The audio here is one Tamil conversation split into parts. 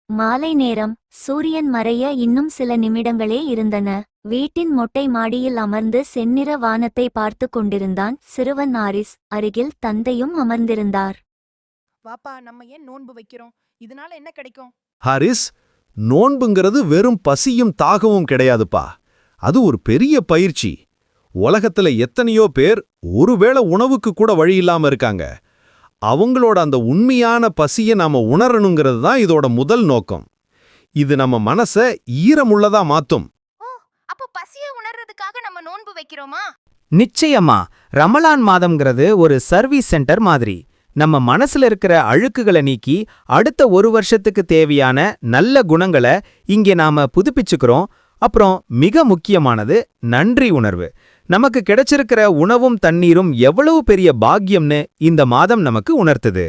மாலை நேரம். சூரியன் மறைய இன்னும் சில நிமிடங்களே இருந்தன. வீட்டின் மொட்டை மாடியில் அமர்ந்து செந்நிற வானத்தை பார்த்து கொண்டிருந்தான் சிறுவன் ஆரிஸ். அருகில் தந்தையும் அமர்ந்திருந்தார். வாப்பா, நம்ம ஏன் நோன்பு வைக்கிறோம்? இதனால என்ன கிடைக்கும்? ஹாரிஸ், நோன்புங்கிறது வெறும் பசியும் தாகமும் கிடையாதுப்பா. அது ஒரு பெரிய பயிற்சி. உலகத்துல எத்தனையோ பேர் ஒருவேளை உணவுக்கு கூட வழி இல்லாம இருக்காங்க. அவங்களோட அந்த உண்மையான பசியை நாம உணரணுங்கிறது தான் இதோட முதல் நோக்கம். இது நம்ம மனச ஈரமுள்ளதா மாத்தும். அப்ப பசியை உணர்றதுக்காக நம்ம நோன்பு வைக்கிறோமா? நிச்சயமா. ரமலான் மாதம்ங்கிறது ஒரு சர்வீஸ் சென்டர் மாதிரி. நம்ம மனசுல இருக்கிற அழுக்குகளை நீக்கி அடுத்த ஒரு வருஷத்துக்கு தேவையான நல்ல குணங்களை இங்கே நாம புதுப்பிச்சுக்கிறோம். அப்புறம் மிக முக்கியமானது நன்றி உணர்வு. நமக்கு கிடைச்சிருக்கிற உணவும் தண்ணீரும் எவ்வளவு பெரிய பாக்கியம்னு இந்த மாதம் நமக்கு உணர்த்துது.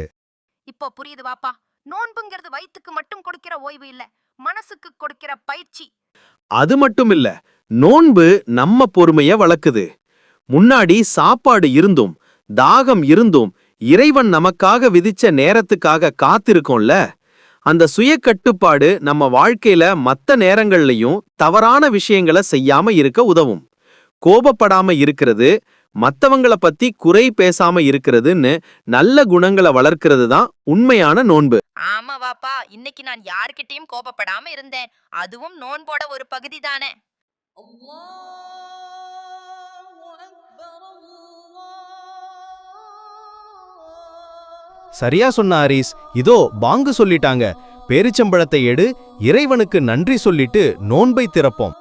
இப்போ புரியுது வாப்பா. நோன்புங்கிறது வயிற்றுக்கு மட்டும் கொடுக்கிற ஓய்வு இல்ல, மனசுக்கு கொடுக்கிற பயிற்சி. அது மட்டும் இல்ல, நோன்பு நம்ம பொறுமைய வளர்க்குது. முன்னாடி சாப்பாடு இருந்தும் தாகம் இருந்தும் இறைவன் நமக்காக விதிச்ச நேரத்துக்காக காத்திருக்கோம்ல, அந்த சுய கட்டுப்பாடு நம்ம வாழ்க்கையில மத்த நேரங்கள்லயும் தவறான விஷயங்களை செய்யாம இருக்க உதவும். கோபப்படாம இருக்கிறது, மத்தவங்கள பத்தி குறை பேசாம இருக்கிறதுன்னு நல்ல குணங்களை வளர்க்கிறது தான் உண்மையான நோன்பு. ஆமா வாப்பா, இன்னைக்கு நான் யார்கிட்டயும் கோபப்படாம இருந்தேன். அதுவும் நோன்போட ஒரு பகுதி தானே. சரியா சொன்ன ஹாரிஸ். இதோ பாங்கு சொல்லிட்டாங்க. பேரிச்சம்பழத்தை எடு, இறைவனுக்கு நன்றி சொல்லிட்டு நோன்பை திறப்போம்.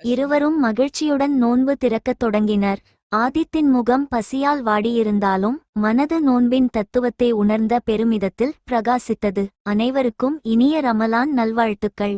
இருவரும் மகிழ்ச்சியுடன் நோன்பு திறக்கத் தொடங்கினர். ஆதித்தின் முகம் பசியால் வாடியிருந்தாலும் மனது நோன்பின் தத்துவத்தை உணர்ந்த பெருமிதத்தில் பிரகாசித்தது. அனைவருக்கும் இனிய ரமலான் நல்வாழ்த்துக்கள்.